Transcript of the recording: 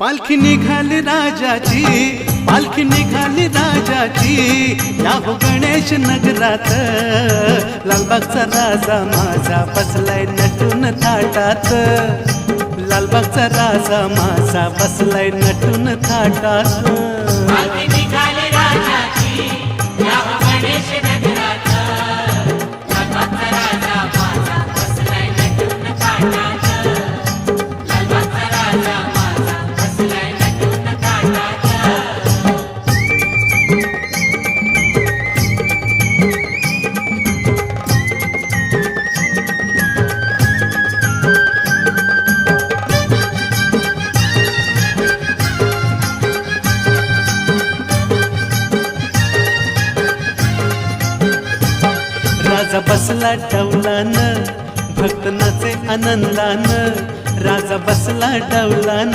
पालखी निघाली राजाची, पालखी निघाली राजाची, या हो गणेश नगरात। लालबागचा राजा माझा बसलाय नटून थाटात, लालबागचा राजा माझा बसलाय नटून थाटात। पालखी निघाली राजाची, या हो गणेश नगरात। लालबागचा राजा माझा बसलाय नटून थाटात, लालबागचा राजा माझा बसलाय नटून थाटात। राजा बसला डौलान, भक्त नाचे आनंदान। राजा बसला डौलान,